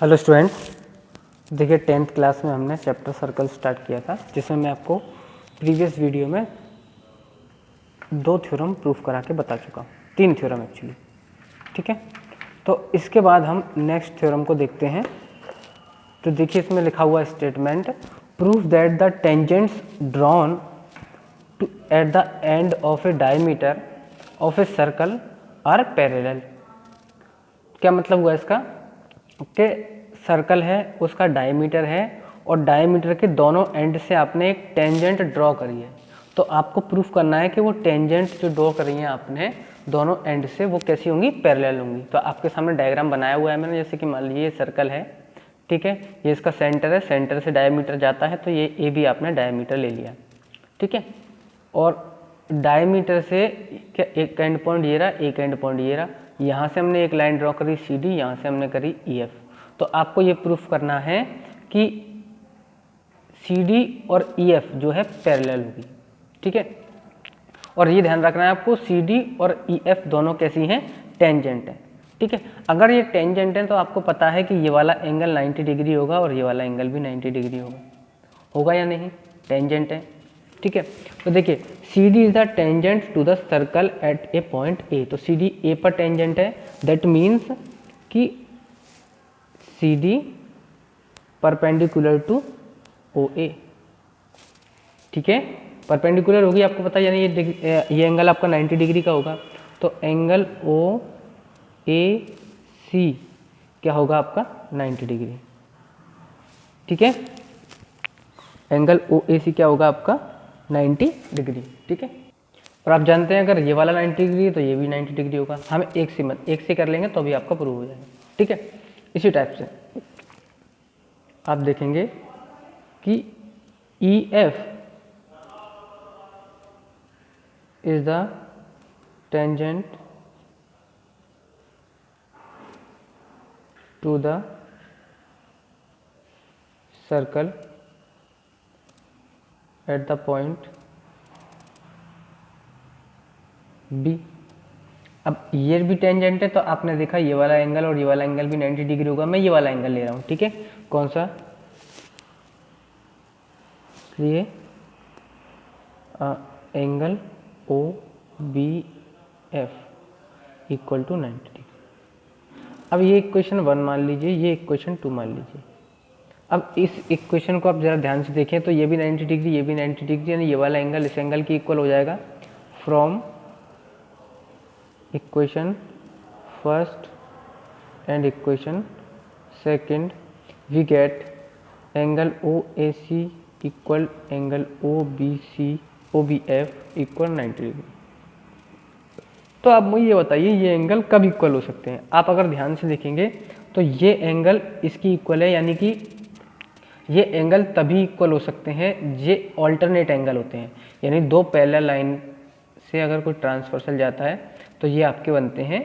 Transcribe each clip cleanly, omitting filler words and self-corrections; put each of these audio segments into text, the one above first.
Hello students, देखिए 10th class में हमने चैप्टर सर्कल स्टार्ट किया था, जिसमें मैं आपको प्रीवियस वीडियो में 2 थ्योरम प्रूफ करा के बता चुका हूँ, 3 थ्योरम एक्चुअली। ठीक है, तो इसके बाद हम नेक्स्ट थ्योरम को देखते हैं। तो देखिए इसमें लिखा हुआ statement, proof that the tangents drawn at the end of a diameter of a circle are parallel. क्या मतलब हुआ इसका कि सर्कल है, उसका डायमीटर है और डायमीटर के दोनों एंड से आपने एक टेंजेंट ड्रॉ करी है। तो आपको प्रूफ करना है कि वो टेंजेंट जो ड्रॉ करी है आपने दोनों एंड से, वो कैसी होंगी, पैरेलल होंगी। तो आपके सामने डायग्राम बनाया हुआ है मैंने, जैसे कि मान लीजिए ये सर्कल है, ठीक है, ये इसका सेंटर है, सेंटर से डायमीटर जाता है, तो ये ए भी आपने डायमीटर ले लिया, ठीक है। और डायमीटर से एक एंड पॉइंट ये रहा, एक एंड पॉइंट ये रहा, यहाँ से हमने एक लाइन ड्रॉ करी सी डी, यहाँ से हमने करी ई एफ। तो आपको ये प्रूफ करना है कि सी डी और ई एफ जो है पैरेलल होगी, ठीक है। और ये ध्यान रखना है आपको, सी डी और ई एफ दोनों कैसी हैं, टेंजेंट है, ठीक है। अगर ये टेंजेंट है तो आपको पता है कि ये वाला एंगल 90 डिग्री होगा और ये वाला एंगल भी 90 डिग्री होगा या नहीं, टेंजेंट है, ठीक है। तो देखिए C D is the tangent to the circle at a point A. तो सी डी ए पर टेंजेंट है, दैट मीन्स कि C D perpendicular to O A, ठीक है, परपेंडिकुलर होगी, आपको पता है, यानी ये एंगल आपका 90 डिग्री का होगा। तो एंगल ओ ए सी क्या होगा आपका 90 डिग्री, ठीक है। एंगल ओ ए सी क्या होगा आपका 90 डिग्री, ठीक है। और आप जानते हैं अगर ये वाला 90 डिग्री है तो ये भी 90 डिग्री होगा। हम एक से कर लेंगे तो अभी आपका प्रूव हो जाएगा, ठीक है। इसी टाइप से आप देखेंगे कि E F is the tangent to the circle at the point B. अब ये भी टेंजेंट है, तो आपने देखा ये वाला एंगल और ये वाला एंगल भी 90 डिग्री होगा। मैं ये वाला एंगल ले रहा हूँ, ठीक है, कौन सा, इसलिए angle O B F equal to 90 degree. अब ये इक्वेशन 1 मान लीजिए, ये इक्वेशन 2 मान लीजिए। अब इस इक्वेशन को आप जरा ध्यान से देखें तो ये भी 90 डिग्री, ये भी 90 डिग्री, यानी ये वाला एंगल इस एंगल की इक्वल हो जाएगा। From equation first and equation second we get angle O A C equal angle O B F equal 90 degree. तो आप मुझे ये बताइए ये एंगल कब इक्वल हो सकते हैं। आप अगर ध्यान से देखेंगे तो ये एंगल इसकी इक्वल है, यानी कि ये एंगल तभी इक्वल हो सकते हैं, ये ऑल्टरनेट एंगल होते हैं, यानी दो पैरेलल लाइन से अगर कोई ट्रांसवर्सल जाता है तो ये आपके बनते हैं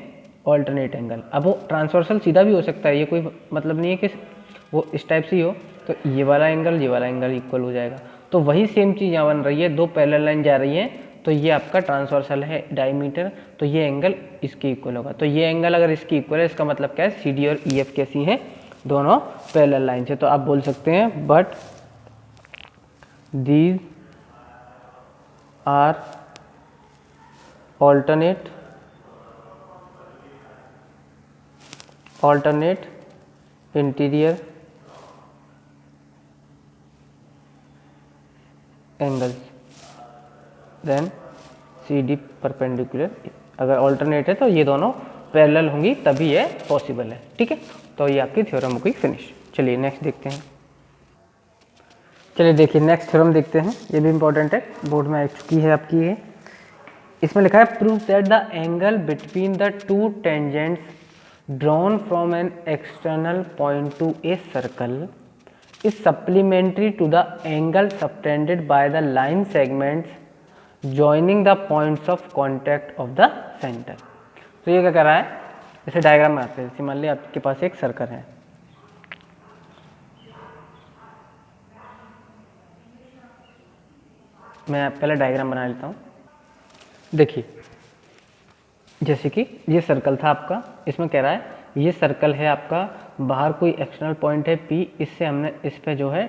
ऑल्टरनेट एंगल। अब वो ट्रांसवर्सल सीधा भी हो सकता है, ये कोई मतलब नहीं है कि वो इस टाइप से ही हो, तो ये वाला एंगल इक्वल हो जाएगा। तो वही सेम चीज़ यहाँ बन रही है, दो पैरेलल लाइन जा रही है, तो ये आपका ट्रांसवर्सल है डायमीटर, तो ये एंगल इसके इक्वल होगा। तो ये एंगल अगर इसकी इक्वल है, इसका मतलब क्या है, सी डी और ई एफ कैसी हैं, दोनों पैरेलल लाइन से। तो आप बोल सकते हैं but these are alternate interior angles then CD perpendicular। अगर ऑल्टरनेट है तो ये दोनों पैरेलल होंगी तभी ये पॉसिबल है, ठीक है। तो ये आपकी थ्योरम हो गई फिनिश। चलिए नेक्स्ट देखते हैं। चलिए देखिए नेक्स्ट थ्योरम देखते हैं, ये भी इंपॉर्टेंट है, बोर्ड में आ चुकी है आपकी ये। इसमें लिखा है prove that the angle between the two tangents drawn from an external point to a circle is supplementary to the angle subtended by the line segments joining the points of contact of the centre. तो ये क्या कर रहा है, जैसे diagram में आते हैं, जैसे मान लिया आपके पास एक सर्कल है, मैं पहले डायग्राम बना लेता हूँ। देखिए जैसे कि ये सर्कल था आपका, इसमें कह रहा है ये सर्कल है आपका, बाहर कोई एक्सटर्नल पॉइंट है P, इससे हमने इस पे जो है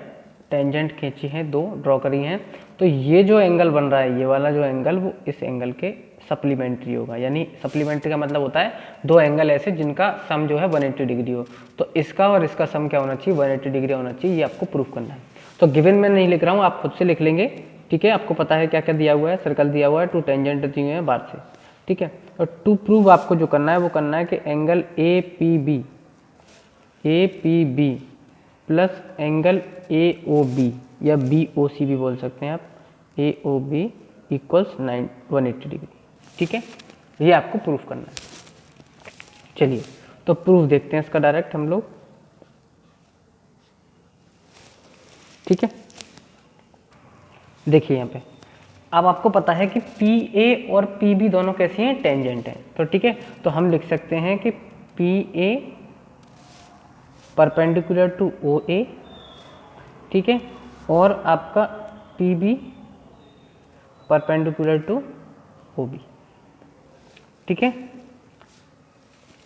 टेंजेंट खींची है, 2 ड्रॉ करी हैं। तो ये जो एंगल बन रहा है, ये वाला जो एंगल, वो इस एंगल के सप्लीमेंट्री होगा। यानी सप्लीमेंट्री का मतलब होता है 2 एंगल ऐसे जिनका सम जो है 180 डिग्री हो। तो इसका और इसका सम क्या होना चाहिए, 180 डिग्री होना चाहिए। ये आपको प्रूफ करना है। तो गिवन में नहीं लिख रहा हूँ, आप खुद से लिख लेंगे। ठीक है, आपको पता है क्या क्या दिया हुआ है, सर्कल दिया हुआ है, 2 टेंजेंट दिए हुए हैं बाहर से। ठीक है, और टू प्रूव आपको जो करना है वो करना है कि angle A P B plus angle AOB या BOC भी बोल सकते हैं आप, AOB इक्वल्स 180 डिग्री। ठीक है, ये आपको प्रूफ करना है। चलिए तो प्रूफ देखते हैं इसका डायरेक्ट हम लोग। ठीक है, देखिए यहाँ पे अब आपको पता है कि PA और PB दोनों कैसी हैं, टेंजेंट हैं। तो ठीक है, तो हम लिख सकते हैं कि PA परपेंडिकुलर टू OA, ठीक है, और आपका PB परपेंडिकुलर टू OB। ठीक है,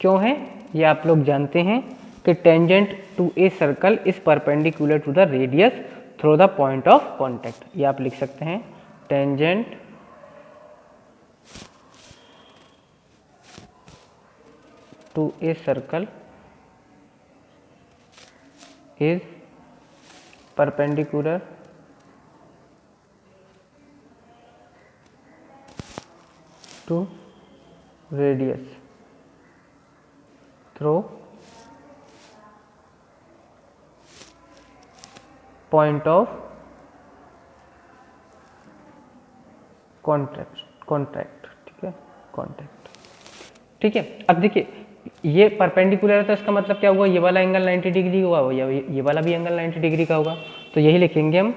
क्यों है ये आप लोग जानते हैं कि tangent to a circle is perpendicular to the radius through the point of contact. ये आप लिख सकते हैं, tangent to a circle is perpendicular to radius through point of contact. ठीक है, कॉन्टैक्ट। ठीक है, अब देखिए ये परपेंडिकुलर है तो इसका मतलब क्या हुआ, ये वाला एंगल 90 डिग्री हुआ या ये वाला भी एंगल 90 डिग्री का होगा। तो यही लिखेंगे हम।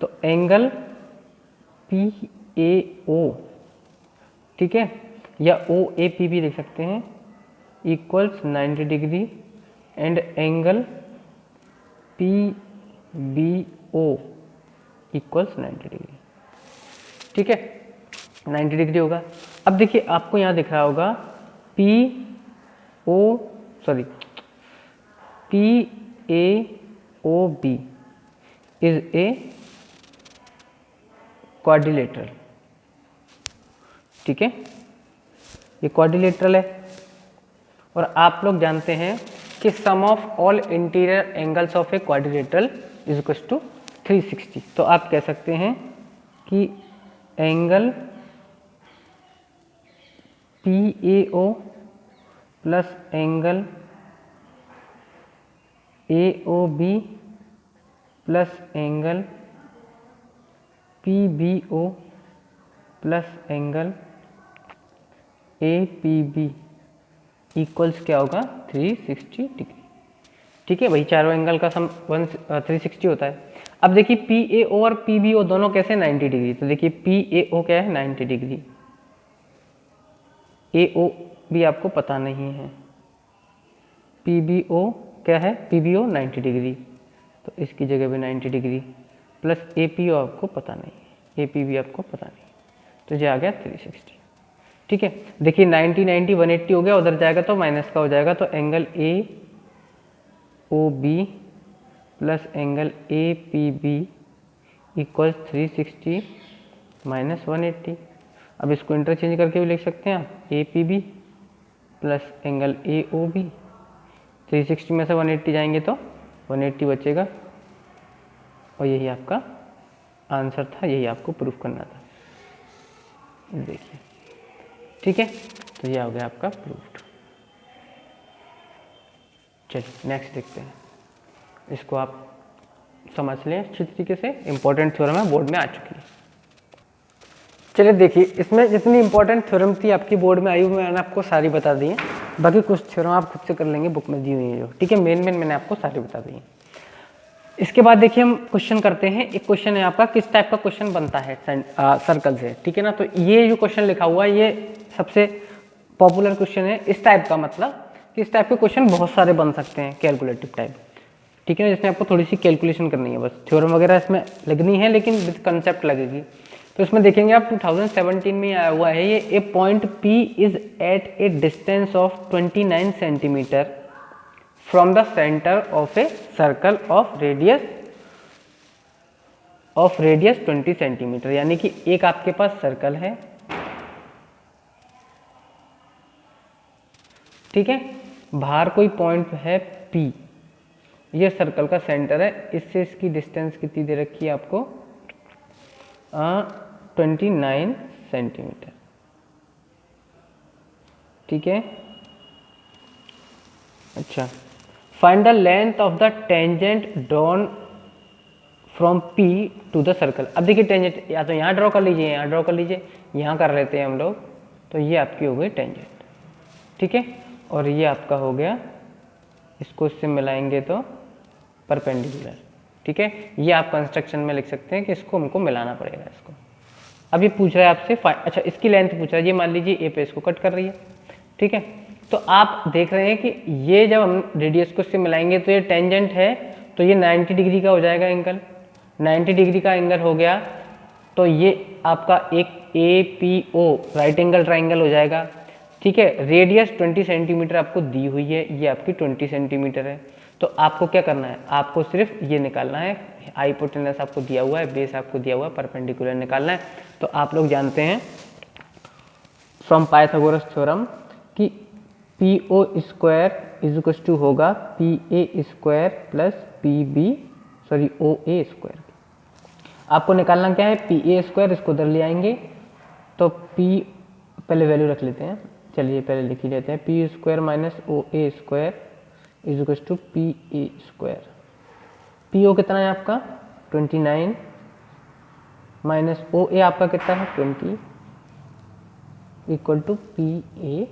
तो एंगल PAO, ठीक है, या OAP भी लिख सकते हैं, equals 90 degree and angle PBO equals 90 degree. ठीक है, 90 डिग्री होगा। अब देखिए आपको यहाँ दिख रहा होगा PAOB इज ए क्वाड्रिलेटरल। ठीक है, ये क्वाड्रिलेटरल है और आप लोग जानते हैं कि sum of all interior angles of a quadrilateral is equal to 360। तो आप कह सकते हैं कि angle PAO plus angle AOB plus angle PBO plus angle APB equals क्या होगा, 360 डिग्री। ठीक है, वही चारों एंगल का सम 360 होता है। अब देखिए PAO और PBO दोनों कैसे 90 डिग्री। तो देखिए PAO क्या है, 90 डिग्री, AO भी आपको पता नहीं है, PBO क्या है, PBO 90 डिग्री, तो इसकी जगह भी 90 डिग्री, प्लस APO आपको पता नहीं, APB आपको पता नहीं, तो ये आ गया 360। ठीक है, देखिए 90 90 180 हो गया, उधर जाएगा तो माइनस का हो जाएगा। तो angle AOB plus angle APB equals 360 minus 180। अब इसको इंटरचेंज करके भी लिख सकते हैं आप, APB प्लस एंगल AOB, 360 में से 180 जाएंगे तो 180 बचेगा, और यही आपका आंसर था, यही आपको प्रूफ करना था। देखिए, ठीक है, तो ये हो गया आपका प्रूफ्ड। चलिए नेक्स्ट देखते हैं, इसको आप समझ लें अच्छी तरीके से, इंपॉर्टेंट थ्योरम है, बोर्ड में आ चुकी है। चलिए देखिए, इसमें जितनी इंपॉर्टेंट थ्योरम थी आपकी बोर्ड में आई हुई, मैंने आपको सारी बता दी हैं। बाकी कुछ थ्योरम आप खुद से कर लेंगे, बुक में दी हुई है जो। ठीक है, मेन मैंने आपको सारी बता दी है। इसके बाद देखिए हम क्वेश्चन करते हैं। एक क्वेश्चन है आपका, किस टाइप का क्वेश्चन बनता है सर्कल से। ठीक है ना, तो ये जो क्वेश्चन लिखा हुआ है ये सबसे पॉपुलर क्वेश्चन है। इस टाइप का मतलब कि इस टाइप के क्वेश्चन बहुत सारे बन सकते हैं, कैलकुलेटिव टाइप। ठीक है ना, जिसमें आपको थोड़ी सी कैलकुलेशन करनी है, बस थ्योरम वगैरह इसमें लगनी है, लेकिन विद कंसेप्ट लगेगी। तो इसमें देखेंगे आप 2017 में आया हुआ है ये, a point P is at a distance of 29 centimetre from the centre of a circle of radius 20 centimetre. यानी कि एक आपके पास सर्कल है, ठीक है, बाहर कोई पॉइंट है P, ये सर्कल का सेंटर है, इससे इसकी डिस्टेंस कितनी दे रखी है आपको 29 सेंटीमीटर, ठीक है। अच्छा, find the length of the tangent drawn from P to the circle. अब देखिए टेंजेंट या तो यहाँ ड्रॉ कर लीजिए, यहाँ ड्रॉ कर लीजिए, यहाँ कर लेते हैं हम लोग, तो ये आपकी हो गई टेंजेंट, ठीक है। और ये आपका हो गया, इसको इससे मिलाएंगे तो परपेंडिकुलर, ठीक है। ये आप कंस्ट्रक्शन में लिख सकते हैं कि इसको हमको मिलाना पड़ेगा इसको। अब ये पूछ रहा है आपसे, अच्छा इसकी लेंथ पूछ रहा है, ये मान लीजिए ए पे इसको कट कर रही है, ठीक है। तो आप देख रहे हैं कि ये जब हम रेडियस को इससे मिलाएंगे तो ये टेंजेंट है, तो ये 90 डिग्री का हो जाएगा एंगल, 90 डिग्री का एंगल हो गया, तो ये आपका एक APO राइट एंगल ट्राइंगल हो जाएगा, ठीक है। रेडियस 20 सेंटीमीटर आपको दी हुई है, ये आपकी 20 सेंटीमीटर है। तो आपको क्या करना है, आपको सिर्फ ये निकालना है, हाइपोटेनस आपको दिया हुआ है, बेस आपको दिया हुआ है, परपेंडिकुलर निकालना है। तो आप लोग जानते हैं फ्रॉम पाइथागोरस थ्योरम कि PO square is equal to होगा PA square plus OA square. आपको निकालना क्या है, PA स्क्वायर, इसको उधर ले आएंगे तो P पहले वैल्यू रख लेते हैं, चलिए पहले लिख ही लेते हैं, P square minus OA square is equal to PA square. PO कितना है आपका 29 माइनस OA आपका कितना है 20 इक्वल टू PA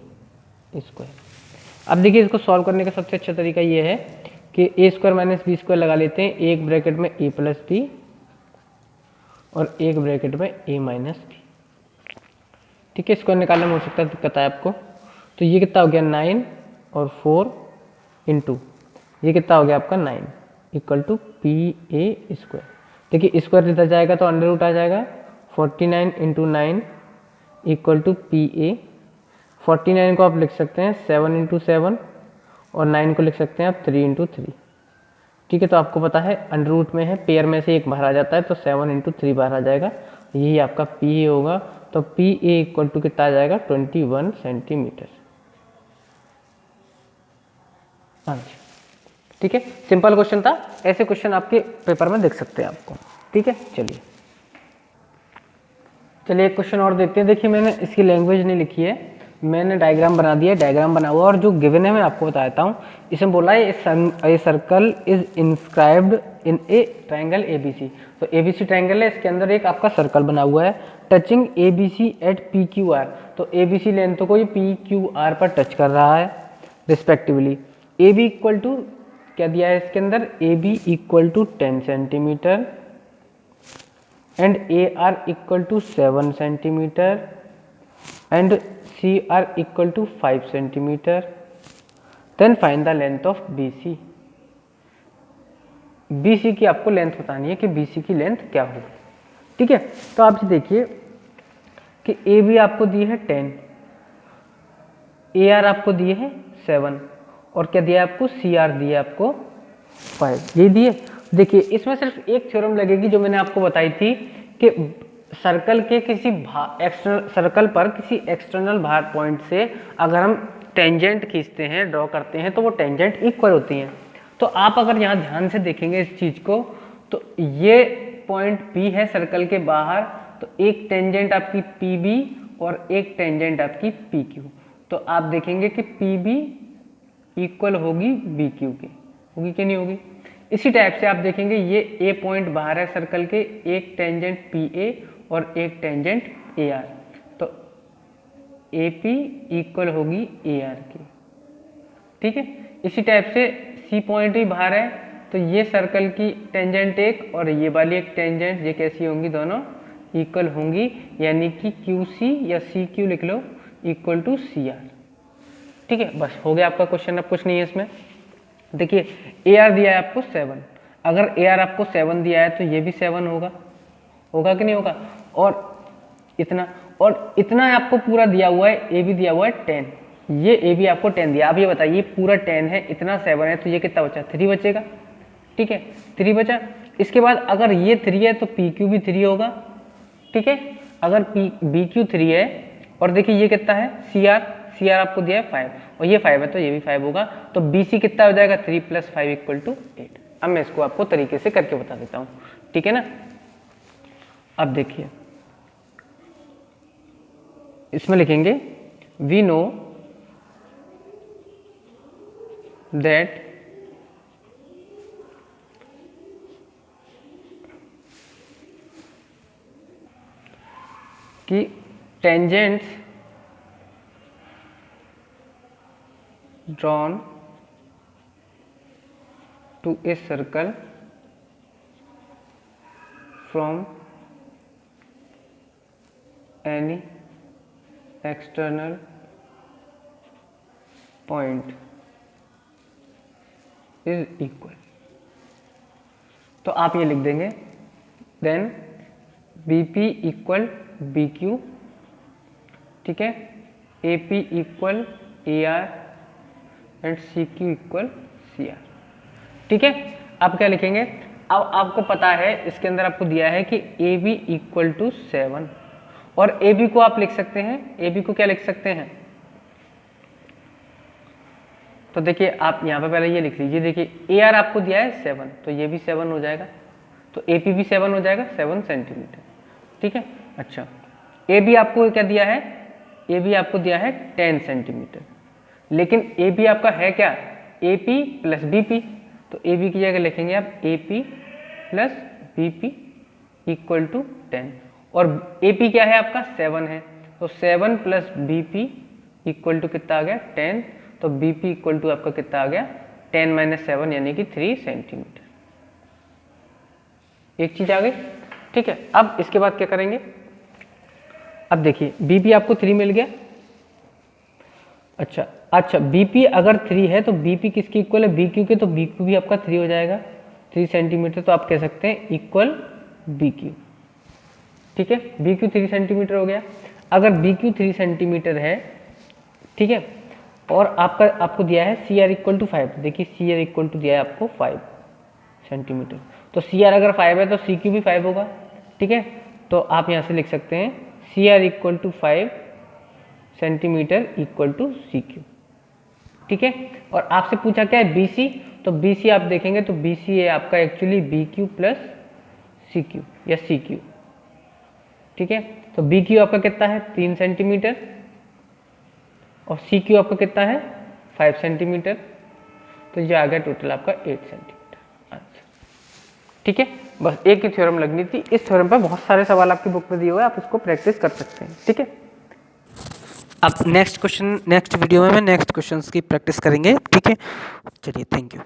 स्क्वायर। अब देखिए इसको सॉल्व करने का सबसे अच्छा तरीका ये है कि ए स्क्वायर माइनस बी स्क्वायर लगा लेते हैं, एक ब्रैकेट में a प्लस बी और एक ब्रैकेट में a माइनस बी, ठीक है। स्क्वायर निकालने में हो सकता है दिक्कत आए आपको। तो ये कितना हो गया 9 और 4 इंटू ये कितना हो गया आपका 9 इक्वल टू PA स्क्वायर। देखिए स्क्वायर इधर जाएगा तो अंडर रूट आ जाएगा, 49 इंटू 9 इक्वल टू PA। 49 को आप लिख सकते हैं 7 इंटू 7 और 9 को लिख सकते हैं आप 3 इंटू 3, ठीक है। तो आपको पता है अंडर रूट में है, पेयर में से एक बाहर आ जाता है, तो 7 इंटू 3 बाहर आ जाएगा, यही आपका PA होगा। तो PA इक्वल टू कितना आ जाएगा 21 सेंटीमीटर, ठीक है। सिंपल क्वेश्चन था, ऐसे क्वेश्चन आपके पेपर में देख सकते हैं आपको, ठीक है। चलिए एक क्वेश्चन और देखते हैं। देखिए मैंने इसकी लैंग्वेज नहीं लिखी है, मैंने डायग्राम बना दिया है, डायग्राम बना हुआ और जो गिवन है मैं आपको बताता हूँ। इसमें बोला है ए circle is inscribed in A triangle ABC। तो ABC ट्रायंगल है, इसके अंदर एक आपका सर्कल बना हुआ है टचिंग ABC एट PQR। तो ABC लेंथ को ये PQR पर टच कर रहा है रिस्पेक्टिवली। AB इक्वल टू क्या दिया है इसके अंदर, AB equal to 10 centimetre and AR equal to 7 centimetre and CR equal to 5 centimetre. Then find the length of BC। BC की आपको लेंथ बतानी है कि BC की लेंथ क्या होगी, ठीक है। तो आप देखिए कि AB आपको दी है 10, AR आपको दिए है 7 और क्या दिया है आपको CR दिया है आपको 5, ये दिए। देखिए इसमें सिर्फ एक थ्योरम लगेगी जो मैंने आपको बताई थी कि सर्कल के किसी सर्कल पर किसी एक्सटर्नल बाहर पॉइंट से अगर हम टेंजेंट खींचते हैं, ड्रॉ करते हैं, तो वो टेंजेंट इक्वल होती हैं। तो आप अगर यहाँ ध्यान से देखेंगे इस चीज को, तो ये पॉइंट P है सर्कल के बाहर, तो एक टेंजेंट आपकी PB और एक टेंजेंट आपकी PQ। तो आप देखेंगे कि PB इक्वल होगी BQ के, होगी कि नहीं होगी। इसी टाइप से आप देखेंगे ये A पॉइंट बाहर है सर्कल के, एक टेंजेंट PA और एक टेंजेंट AR, तो AP इक्वल होगी AR की, ठीक है। इसी टाइप से C पॉइंट ही बाहर है, तो ये सर्कल की टेंजेंट एक और ये वाली एक टेंजेंट, ये कैसी होंगी, दोनों इक्वल होंगी, यानी कि QC या CQ लिख लो इक्वल टू CR, ठीक है। बस हो गया आपका क्वेश्चन, अब कुछ नहीं है इसमें। देखिए AR दिया है आपको 7, अगर AR आपको 7 दिया है तो ये भी 7 होगा, होगा कि नहीं होगा। और इतना आपको पूरा दिया हुआ है, A भी दिया हुआ है 10, ये ए बी आपको 10 दिया। अब ये बताइए पूरा 10 है, इतना 7 है, तो ये कितना बचा? 3 बचेगा। ठीक है, 3 बचा। इसके बाद अगर ये 3 है तो पी क्यू भी 3 होगा। ठीक है, अगर बी क्यू 3 है और देखिए ये कितना है? सी आर आपको दिया है 5 और ये 5 है तो ये भी 5 होगा। तो बी सी कितना हो जाएगा? 3 + 5 = 8। अब मैं इसको आपको तरीके से करके बता देता हूँ। ठीक है ना, अब देखिए इसमें लिखेंगे वी नो दैट कि tangents drawn to a circle from any external point is equal। तो आप ये लिख देंगे देन BP = BQ, ठीक है, AP = AR and CQ = CR। ठीक है, अब क्या लिखेंगे? अब आपको पता है इसके अंदर आपको दिया है कि AB = 7 और AB को आप लिख सकते हैं, AB को क्या लिख सकते हैं? तो देखिए आप यहाँ पे पहले ये लिख लीजिए, देखिए AR आपको दिया है 7 तो ये भी 7 हो जाएगा, तो AP भी 7 हो जाएगा, 7 सेंटीमीटर। ठीक है, अच्छा AB आपको क्या दिया है? AB आपको दिया है 10 सेंटीमीटर, लेकिन AB आपका है क्या? AP + BP, तो AB की जगह लिखेंगे आप AP + BP = 10 और AP क्या है आपका? 7 है, तो 7 + BP = कितना आ गया? 10, तो BP = आपका कितना आ गया? 10 - 7 यानी कि 3 सेंटीमीटर। एक चीज आ गई। ठीक है, अब इसके बाद क्या करेंगे? अब देखिए BP आपको 3 मिल गया। अच्छा BP अगर 3 है तो BP किसकी इक्वल है? BQ के, तो BQ भी आपका 3 हो जाएगा, 3 सेंटीमीटर, तो आप कह सकते हैं इक्वल BQ। ठीक है, BQ 3 सेंटीमीटर हो गया। अगर BQ 3 सेंटीमीटर है, ठीक है, और आपको दिया है CR = 5, देखिए CR = दिया है आपको 5 सेंटीमीटर, तो CR अगर 5 है तो CQ भी 5 होगा। ठीक है, तो आप यहाँ से लिख सकते हैं CR = 5 सेंटीमीटर = CQ। ठीक है, और आपसे पूछा क्या है? BC, तो BC आप देखेंगे तो BC है आपका एक्चुअली BQ + CQ या CQ। ठीक है, तो BQ आपका कितना है? 3 सेंटीमीटर और CQ आपका कितना है? 5 सेंटीमीटर, तो ये आ गया टोटल आपका 8 सेंटीमीटर आंसर। ठीक है, बस एक ही थ्योरम लगनी थी। इस थ्योरम पर बहुत सारे सवाल आपकी बुक में दिए हुए हैं, आप इसको प्रैक्टिस कर सकते हैं। ठीक है, अब नेक्स्ट वीडियो में नेक्स्ट क्वेश्चंस की प्रैक्टिस करेंगे। ठीक है, चलिए, थैंक यू।